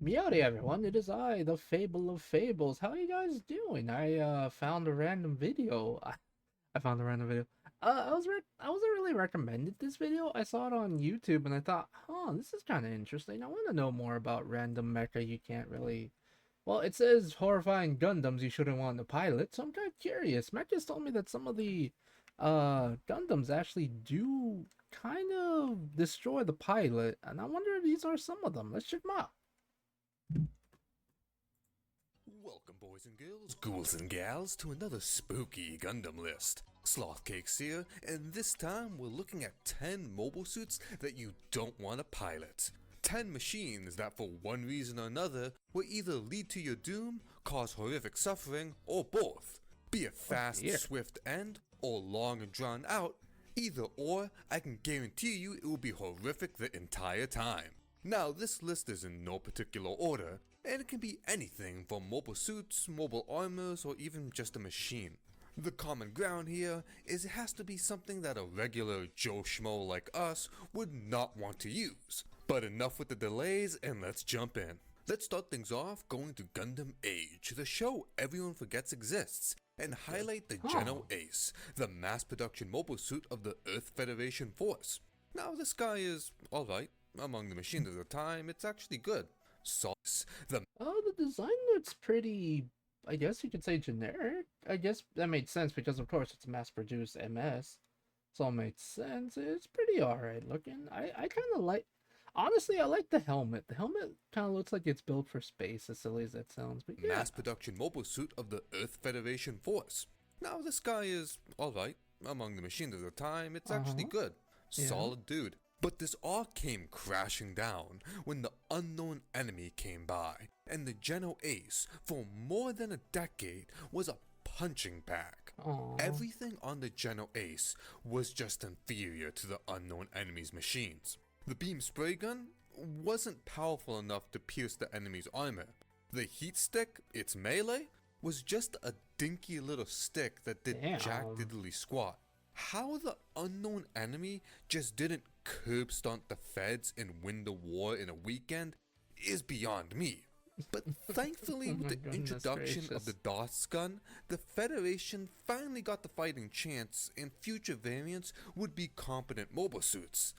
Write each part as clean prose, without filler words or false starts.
Meowdy everyone, it is I, the Fable of Fables. How are you guys doing? I found a random video. I found a random video. I wasn't really recommended this video. I saw it on YouTube and I thought, huh, this is kind of interesting. I want to know more about random mecha you can't really. Well, it says horrifying Gundams you shouldn't want to pilot, so I'm kind of curious. Matt just told me that some of the Gundams actually do kind of destroy the pilot, and I wonder if these are some of them. Let's check them out. Welcome, boys and girls, ghouls and gals, to another spooky Gundam list. Slothcake's here, and this time we're looking at 10 mobile suits that you don't want to pilot. 10 machines that for one reason or another will either lead to your doom, cause horrific suffering, or both. Be it fast, dear. swift end, or long and drawn out, either or, I can guarantee you it will be horrific the entire time. Now, this list is in no particular order, and it can be anything from mobile suits, mobile armors, or even just a machine. The common ground here is it has to be something that a regular Joe Schmo like us would not want to use. But enough with the delays, and let's jump in. Let's start things off going to Gundam Age, the show everyone forgets exists, and highlight the Genoace, the mass production mobile suit of the Earth Federation Force. Now, this guy is alright. Among the machines of the time, it's actually good. Sauce, the Oh, the design looks pretty, I guess you could say generic. I guess that made sense because, of course, it's mass-produced MS. So it made sense. It's pretty alright looking. I kind of like, honestly, I like the helmet. The helmet kind of looks like it's built for space, as silly as that sounds. But yeah. mass production mobile suit of the Earth Federation Force. Now, this guy is alright. Among the machines of the time, it's actually good. Yeah. Solid dude. But this all came crashing down when the unknown enemy came by, and the Genoace, for more than a decade, was a punching bag. Aw. Everything on the Genoace was just inferior to the unknown enemy's machines. The beam spray gun wasn't powerful enough to pierce the enemy's armor. The heat stick, its melee, was just a dinky little stick that did jack Damn. diddly squat. How the unknown enemy just didn't curb stomp the feds and win the war in a weekend is beyond me. But thankfully, Oh with my the goodness introduction gracious. of the DOS gun, the Federation finally got the fighting chance, and future variants would be competent mobile suits.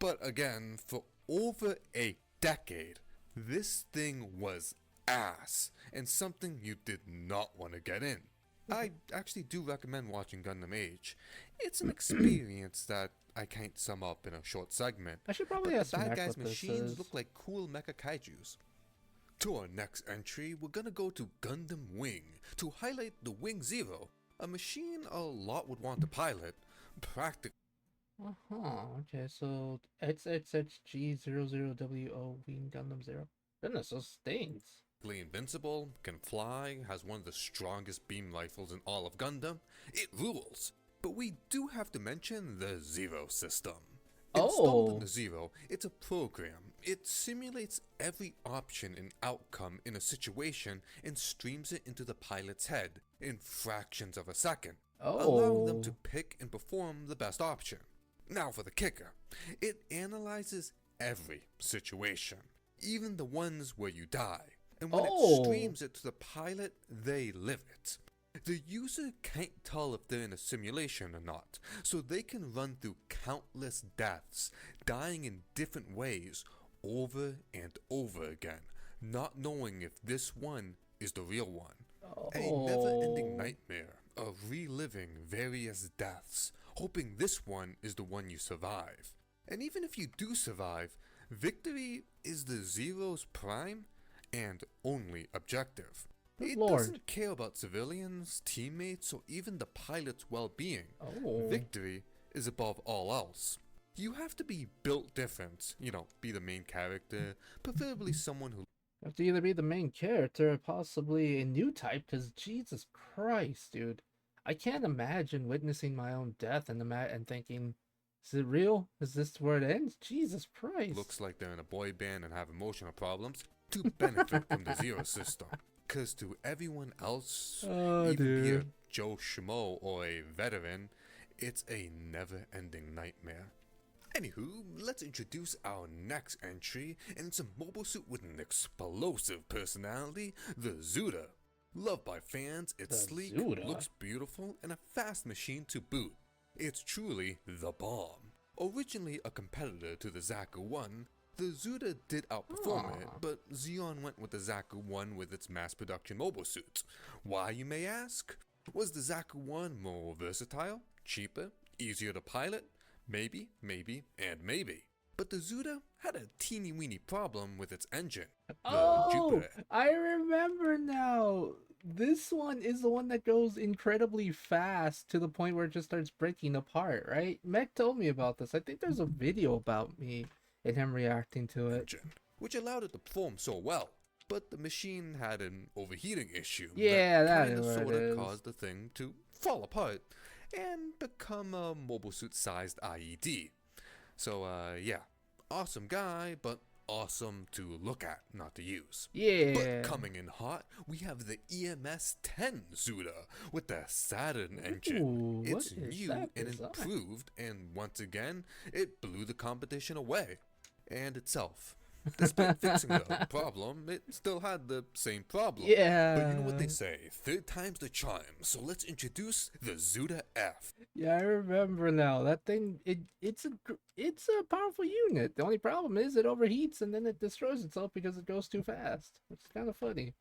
But again, for over a decade, this thing was ass, and something you did not want to get in. I actually do recommend watching Gundam Age. It's an experience that I can't sum up in a short segment, I should but probably the ask bad Mac guys' what this machines is. look like cool mecha kaijus. To our next entry, we're gonna go to Gundam Wing to highlight the Wing Zero, a machine a lot would want to pilot, practically Okay, so XXXG00WO Wing Gundam Zero. Goodness, those things. invincible, can fly, has one of the strongest beam rifles in all of Gundam. It rules! But we do have to mention the Zero system. Installed in Oh, the Zero, it's a program. It simulates every option and outcome in a situation and streams it into the pilot's head in fractions of a second, allowing them to oh, pick and perform the best option. Now for the kicker. It analyzes every situation, even the ones where you die. And when it oh. streams it to the pilot, they live it. The user can't tell if they're in a simulation or not, so they can run through countless deaths, dying in different ways, over and over again, not knowing if this one is the real one. A never-ending nightmare of reliving various deaths, hoping this one is the one you survive. And even if you do survive, victory is the Zero's prime and only objective. Good It lord. doesn't care about civilians, teammates, or even the pilot's well-being. Oh. Victory is above all else. You have to be built different, be the main character, preferably someone who You have to either be the main character or possibly a new type, because Jesus Christ, dude. I can't imagine witnessing my own death and thinking, is it real? Is this where it ends? Jesus Christ. looks like they're in a boy band and have emotional problems to benefit from the Zero system. Cause to everyone else, Oh, even be a dude. Joe Schmo or a veteran, it's a never-ending nightmare. Anywho, let's introduce our next entry, and it's a mobile suit with an explosive personality, the Zuda. Loved by fans, it's The sleek, Zuda? looks beautiful, and a fast machine to boot. It's truly the bomb. Originally a competitor to the Zaku 1, the Zuda did outperform it, but Zeon went with the Zaku 1 with its mass production mobile suits. Why, you may ask? Was the Zaku 1 more versatile, cheaper, easier to pilot? Maybe, and maybe. But the Zuda had a teeny weeny problem with its engine, the Oh, Jupiter. I remember now. This one is the one that goes incredibly fast to the point where it just starts breaking apart, right? Mech told me about this. I think there's a video about me and him reacting to it. Engine, which allowed it to perform so well. But the machine had an overheating issue Yeah, that kinda is what it sorta is. caused the thing to fall apart and become a mobile suit sized IED. So yeah, awesome guy, but awesome to look at, not to use. Yeah. But coming in hot, we have the EMS 10 Zuda with the Saturn engine. Ooh, It's what is new that and design? improved, and once again, it blew the competition away. And itself. Despite fixing the problem, it still had the same problem. Yeah. But you know what they say, third time's the charm, so let's introduce the Zuda F. Yeah, I remember now. That thing, it's a powerful unit. The only problem is it overheats and then it destroys itself because it goes too fast. It's kind of funny.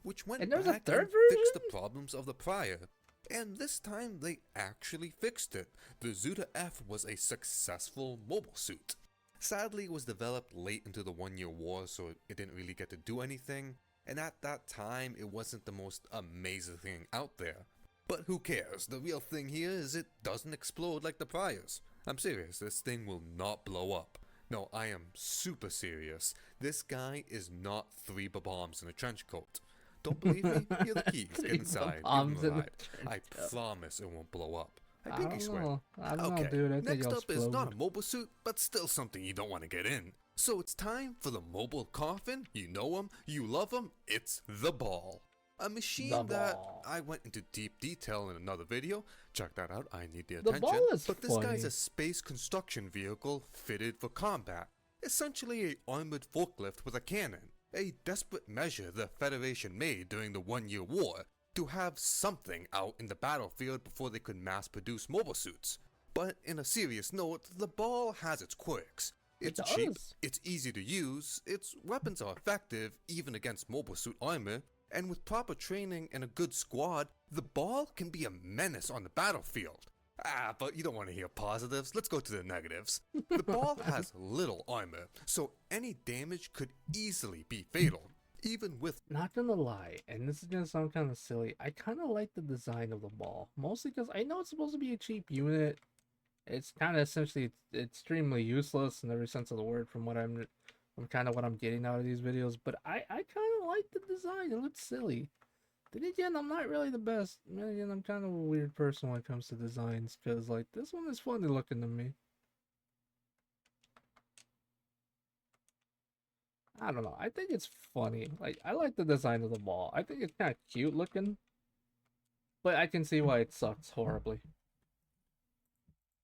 Which went And there's a back third and fixed the problems of the prior. And this time they actually fixed it. The Zuda F was a successful mobile suit. Sadly, it was developed late into the 1-year war, so it didn't really get to do anything, and at that time, it wasn't the most amazing thing out there. But who cares? The real thing here is it doesn't explode like the priors. I'm serious, this thing will not blow up. No, I am super serious. This guy is not 3 bombs in a trench coat. Don't believe me? Here are the keys. Get inside. Give him a ride. I promise it won't blow up. I pinky swear. I don't know, Okay, dude. I think next it'll up is not explode. a mobile suit, but still something you don't want to get in. So it's time for the mobile coffin. You know him, you love him, it's the Ball. A machine The that Ball. I went into deep detail in another video. Check that out, I need the The attention. Ball is But this guy's funny. a space construction vehicle fitted for combat. Essentially a armored forklift with a cannon. A desperate measure the Federation made during the 1-year war to have something out in the battlefield before they could mass produce mobile suits. But in a serious note, the Ball has its quirks. It's cheap, does. it's easy to use, its weapons are effective even against mobile suit armor, and with proper training and a good squad, the Ball can be a menace on the battlefield. But you don't want to hear positives, let's go to the negatives. The Ball has little armor, so any damage could easily be fatal, even with Not gonna lie, and this is gonna sound kind of silly. I kind of like the design of the Ball, mostly because I know it's supposed to be a cheap unit. It's kind of essentially extremely useless in every sense of the word, from kind of what I'm getting out of these videos. But I kind of like the design. It looks silly. Then again, I'm not really the best. Then again, I'm kind of a weird person when it comes to designs, because like this one is funny looking to me. I don't know. I think it's funny. Like, I like the design of the Ball. I think it's kind of cute looking. But I can see why it sucks horribly.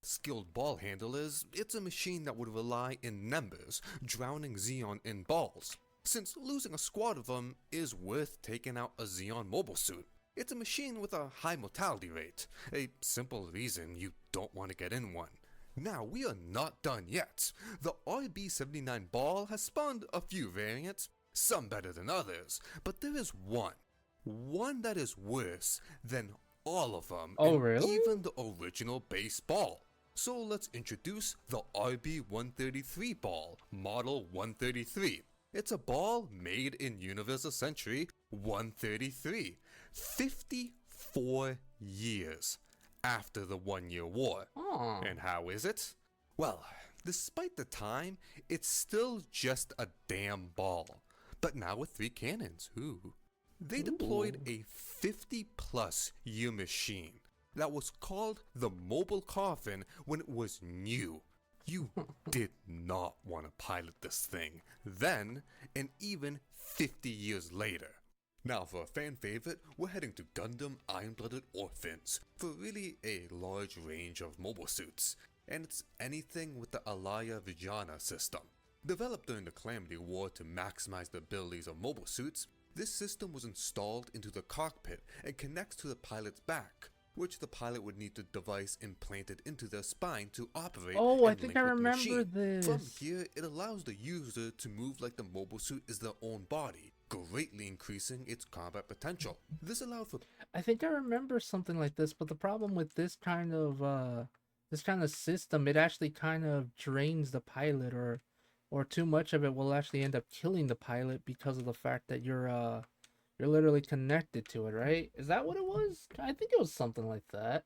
skilled ball handlers, it's a machine that would rely in numbers, drowning Zeon in balls. Since losing a squad of them is worth taking out a Zeon mobile suit. It's a machine with a high mortality rate, a simple reason you don't want to get in one. Now, we are not done yet. The RB-79 ball has spawned a few variants, some better than others, but there is one that is worse than all of them, Oh, and really? even the original base ball. So let's introduce the RB-133 ball, Model 133. It's a ball made in Universal Century 133, 54 years after the 1-year war. Aw. And how is it? Well, despite the time, it's still just a damn ball. But now with 3 cannons, ooh. They deployed a 50-plus year machine that was called the Mobile Coffin when it was new. You did not want to pilot this thing then, and even 50 years later. Now for a fan favorite, we're heading to Gundam Iron-Blooded Orphans for really a large range of mobile suits. and it's anything with the Alaya-Vijnana system. Developed during the Calamity War to maximize the abilities of mobile suits, this system was installed into the cockpit and connects to the pilot's back, which the pilot would need the device implanted into their spine to operate. Oh, I and think link I with the remember machine. this. From here, it allows the user to move like the mobile suit is their own body, greatly increasing its combat potential. This allowed for... I think I remember something like this, but the problem with this kind of system, it actually kind of drains the pilot, or too much of it will actually end up killing the pilot because of the fact that you're literally connected to it, right? Is that what it was? I think it was something like that.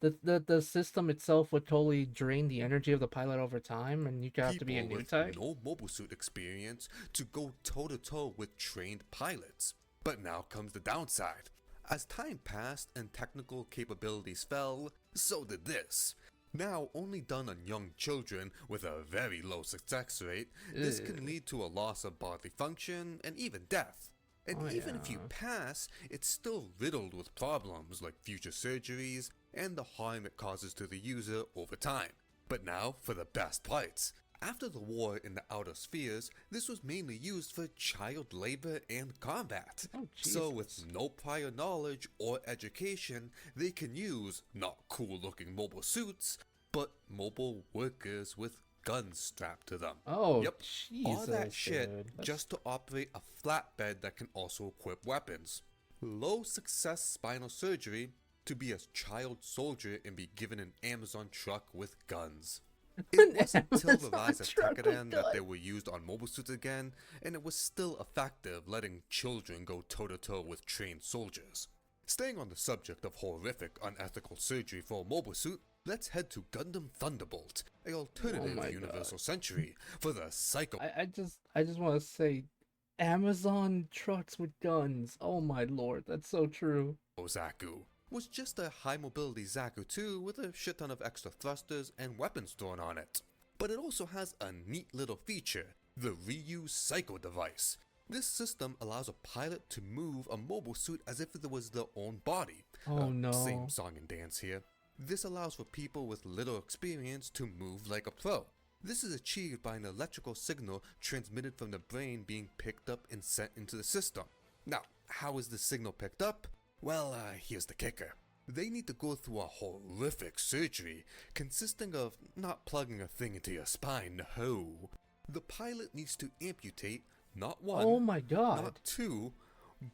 The system itself would totally drain the energy of the pilot over time, and you could have to be a people new with type. no mobile suit experience to go toe-to-toe with trained pilots. But now comes the downside. As time passed and technical capabilities fell, so did this. Now only done on young children with a very low success rate, this can lead to a loss of bodily function and even death. And even if you pass, it's still riddled with problems like future surgeries and the harm it causes to the user over time. But now for the best parts. After the war in the outer spheres, this was mainly used for child labor and combat. So with no prior knowledge or education, they can use not cool looking mobile suits, but mobile workers with guns strapped to them. Oh, yep, Jesus, all that shit dude. just to operate a flatbed that can also equip weapons. Low success spinal surgery to be a child soldier and be given an Amazon truck with guns. It wasn't until the rise of Tekkadan that they were used on mobile suits again, and it was still effective letting children go toe-to-toe with trained soldiers. Staying on the subject of horrific, unethical surgery for a mobile suit, let's head to Gundam Thunderbolt, a alternative universal century for the psycho. I just want to say, Amazon trucks with guns. Oh my lord, that's so true. Zaku was just a high mobility Zaku 2 with a shit ton of extra thrusters and weapons thrown on it. But it also has a neat little feature, the Reuse Psycho device. This system allows a pilot to move a mobile suit as if it was their own body. Oh no. Same song and dance here. This allows for people with little experience to move like a pro. This is achieved by an electrical signal transmitted from the brain being picked up and sent into the system. Now, how is the signal picked up? Well, here's the kicker. They need to go through a horrific surgery consisting of not plugging a thing into your spine, no. The pilot needs to amputate not one, oh my god, not two,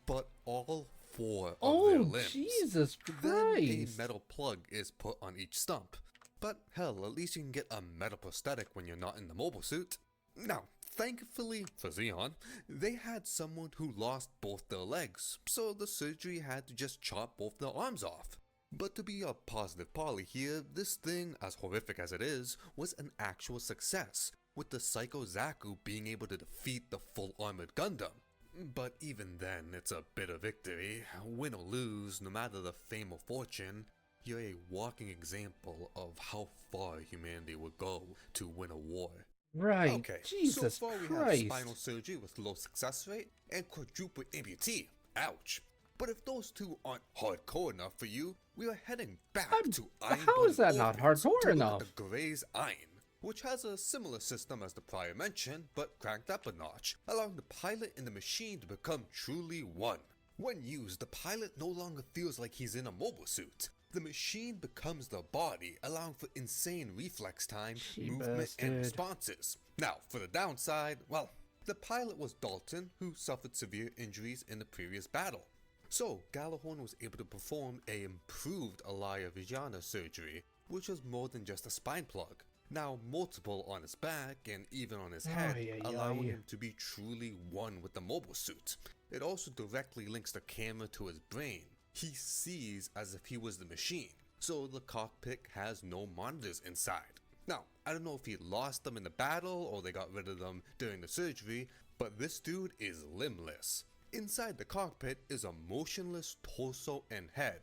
but all four of their limbs. Jesus Christ. Then a metal plug is put on each stump. But hell, at least you can get a metal prosthetic when you're not in the mobile suit. Now, thankfully for Zeon, they had someone who lost both their legs, so the surgery had to just chop both their arms off. But to be a positive Polly here, this thing, as horrific as it is, was an actual success, with the Psycho Zaku being able to defeat the full armored Gundam. But even then, it's a bitter victory. Win or lose, no matter the fame or fortune, you're a walking example of how far humanity would go to win a war. Right. Okay, Jesus so far we Christ. have spinal surgery with low success rate and quadruple amputee. Ouch. But if those two aren't hardcore enough for you, we are heading back to Iron how is that not Orphans hardcore to look enough? at the Graze Ein, which has a similar system as the prior mentioned, but cranked up a notch, allowing the pilot and the machine to become truly one. When used, the pilot no longer feels like he's in a mobile suit. The machine becomes the body, allowing for insane reflex time, movement, and responses. Now, for the downside, well, the pilot was Dalton, who suffered severe injuries in the previous battle. So, Gallahorn was able to perform a improved Alaya-Vijnana surgery, which was more than just a spine plug. Now multiple on his back and even on his head, allowing him to be truly one with the mobile suit. It also directly links the camera to his brain. He sees as if he was the machine, so the cockpit has no monitors inside. Now, I don't know if he lost them in the battle or they got rid of them during the surgery, but this dude is limbless. Inside the cockpit is a motionless torso and head.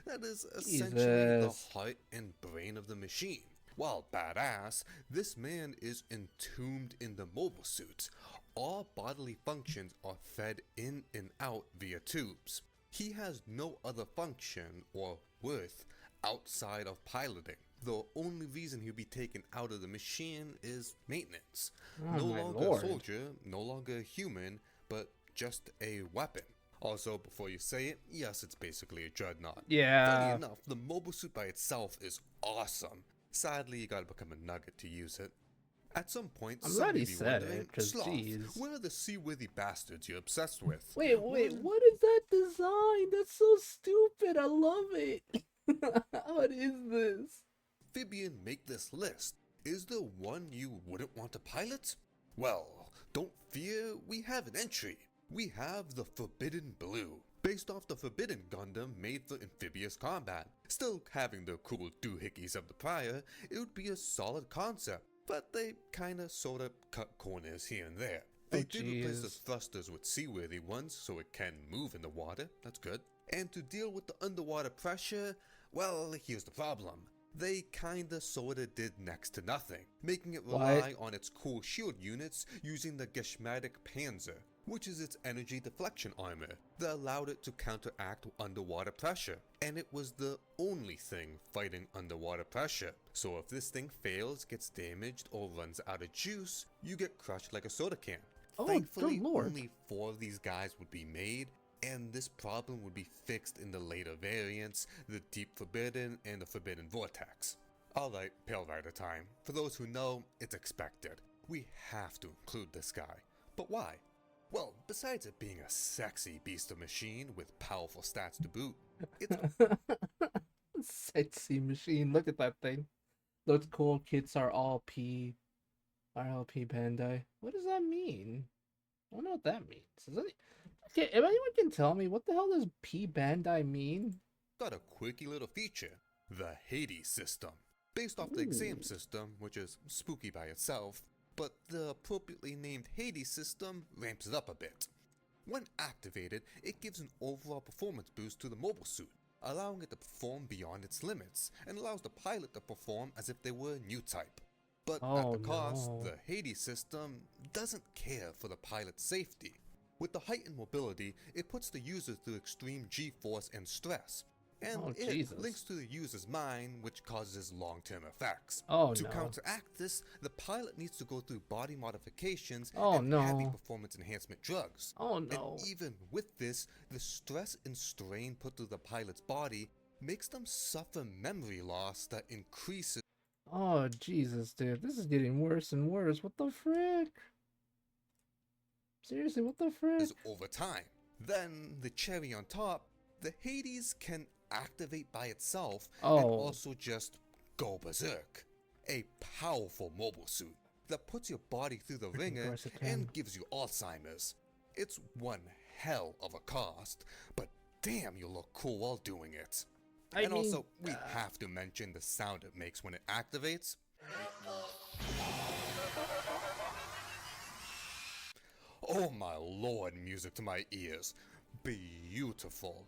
That is essentially the heart and brain of the machine. While badass, this man is entombed in the mobile suit. All bodily functions are fed in and out via tubes. He has no other function or worth outside of piloting. The only reason he'll be taken out of the machine is maintenance. Oh No my longer lord. a soldier, no longer a human, but just a weapon. Also, before you say it, yes, it's basically a dreadnought. Funny Yeah. enough, the mobile suit by itself is awesome. Sadly, you gotta become a nugget to use it. At some point, I'm some glad may he be said wondering, it, cause Sloth, jeez. where are the seaworthy bastards you're obsessed with? Wait, Well, what is that design? That's so stupid. I love it. What is this? amphibian make this list? Is there one you wouldn't want to pilot? Well, don't fear, we have an entry. We have the Forbidden Blue, based off the Forbidden Gundam made for amphibious combat. Still having the cool doohickeys of the prior, it would be a solid concept, but they kinda sorta cut corners here and there. They Oh, did replace the jeez. thrusters with seaworthy ones so it can move in the water, that's good. And to deal with the underwater pressure, well, here's the problem. They kinda sorta did next to nothing, making it rely on its cool shield units using the Geschmatic Panzer, which is its energy deflection armor that allowed it to counteract underwater pressure. And it was the only thing fighting underwater pressure. So if this thing fails, gets damaged, or runs out of juice, you get crushed like a soda can. Oh, Thankfully, good lord. only 4 of these guys would be made, and this problem would be fixed in the later variants, the Deep Forbidden and the Forbidden Vortex. Alright, Pale Rider time. For those who know, it's expected. We have to include this guy. But why? Well, besides it being a sexy beast of machine with powerful stats to boot, it's Sexy machine. Look at that thing. Those cool kits are all P. RLP Bandai. What does that mean? I don't know what that means. Okay, if anyone can tell me what the hell does P Bandai mean? got a quirky little feature, the Hades system. Based off the Ooh. exam system, which is spooky by itself, but the appropriately named Hades system ramps it up a bit. When activated, it gives an overall performance boost to the mobile suit, allowing it to perform beyond its limits, and allows the pilot to perform as if they were a new type. But at Oh, the cost, no. the Hades system doesn't care for the pilot's safety. With the heightened mobility, it puts the user through extreme G-force and stress, and Oh, it Jesus. links to the user's mind, which causes long-term effects. Oh, To no. counteract this, the pilot needs to go through body modifications Oh, and heavy no. performance enhancement drugs. Oh, no. And even with this, the stress and strain put through the pilot's body makes them suffer memory loss that increases Oh, Jesus, dude. This is getting worse and worse. What the frick? Seriously, what the frick? over time. Then, the cherry on top, the Hades can activate by itself and Oh. also just go berserk. A powerful mobile suit that puts your body through the ringer course it can. and gives you Alzheimer's. It's one hell of a cost, but damn you look cool while doing it. I And mean, also, we have to mention the sound it makes when it activates. Oh my lord, music to my ears. Beautiful.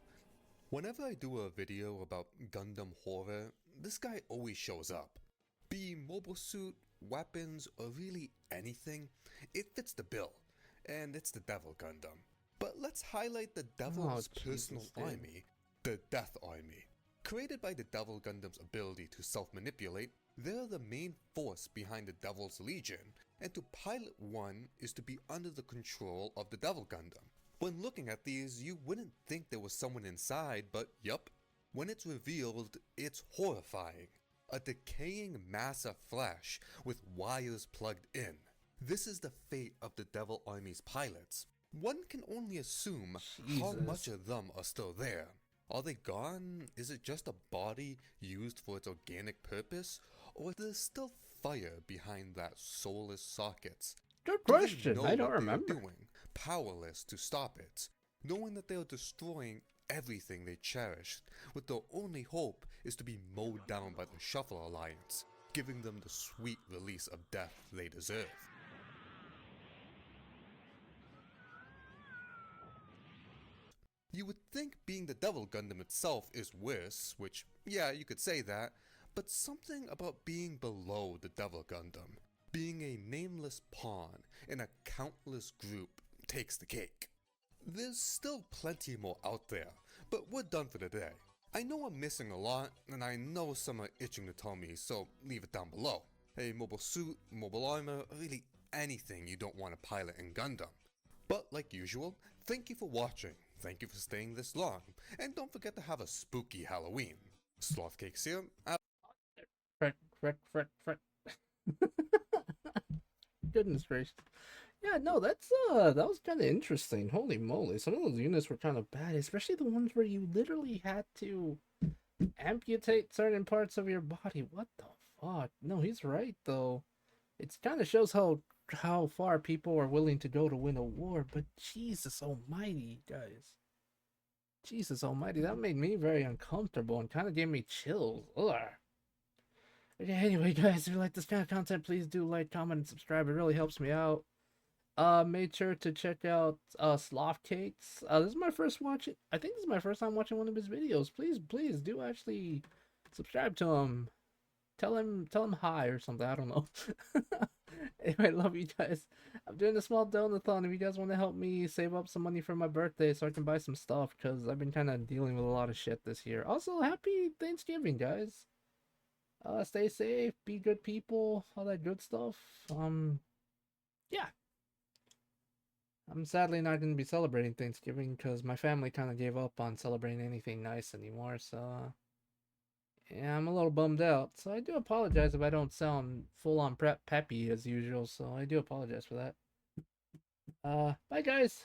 Whenever I do a video about Gundam horror, this guy always shows up. Be mobile suit, weapons, or really anything, it fits the bill. And it's the Devil Gundam. But let's highlight the Devil's personal Jesus, dude. army, the Death Army. Created by the Devil Gundam's ability to self-manipulate, they're the main force behind the Devil's Legion, and to pilot one is to be under the control of the Devil Gundam. When looking at these, you wouldn't think there was someone inside, but yup. When it's revealed, it's horrifying. A decaying mass of flesh with wires plugged in. This is the fate of the Devil Army's pilots. One can only assume how Jesus. much of them are still there. Are they gone? Is it just a body used for its organic purpose? Or is there still fire behind that soulless sockets? Good Do they question. know I don't what they are remember. doing, powerless to stop it, knowing that they are destroying everything they cherished, with their only hope is to be mowed down by the Shuffle Alliance, giving them the sweet release of death they deserve. You would think being the Devil Gundam itself is worse, which, yeah, you could say that, but something about being below the Devil Gundam, being a nameless pawn in a countless group, takes the cake. There's still plenty more out there, but we're done for today. I know I'm missing a lot, and I know some are itching to tell me, so leave it down below. A mobile suit, mobile armor, really anything you don't want to pilot in Gundam. But like usual, thank you for watching, thank you for staying this long, and don't forget to have a spooky Halloween. Sloth Cakes here, out. Frick. Goodness gracious. Yeah, no, that was kind of interesting. Holy moly, some of those units were kind of bad, especially the ones where you literally had to amputate certain parts of your body. What the fuck? No, he's right though. It kind of shows how far people are willing to go to win a war. But Jesus Almighty, guys, Jesus Almighty, that made me very uncomfortable and kind of gave me chills. Ugh. Okay, anyway, guys, if you like this kind of content, please do like, comment, and subscribe. It really helps me out. Made sure to check out Sloth Cakes. This is my first watch. I think this is my first time watching one of his videos. Please do actually subscribe to him. Tell him hi or something. I don't know. Anyway, love you guys. I'm doing a small donathon if you guys want to help me save up some money for my birthday so I can buy some stuff, because I've been kind of dealing with a lot of shit this year. Also, happy Thanksgiving, guys. Stay safe, be good people, all that good stuff. Yeah. I'm sadly not going to be celebrating Thanksgiving because my family kind of gave up on celebrating anything nice anymore, so yeah, I'm a little bummed out. So I do apologize if I don't sound full-on peppy as usual, so I do apologize for that. Bye guys!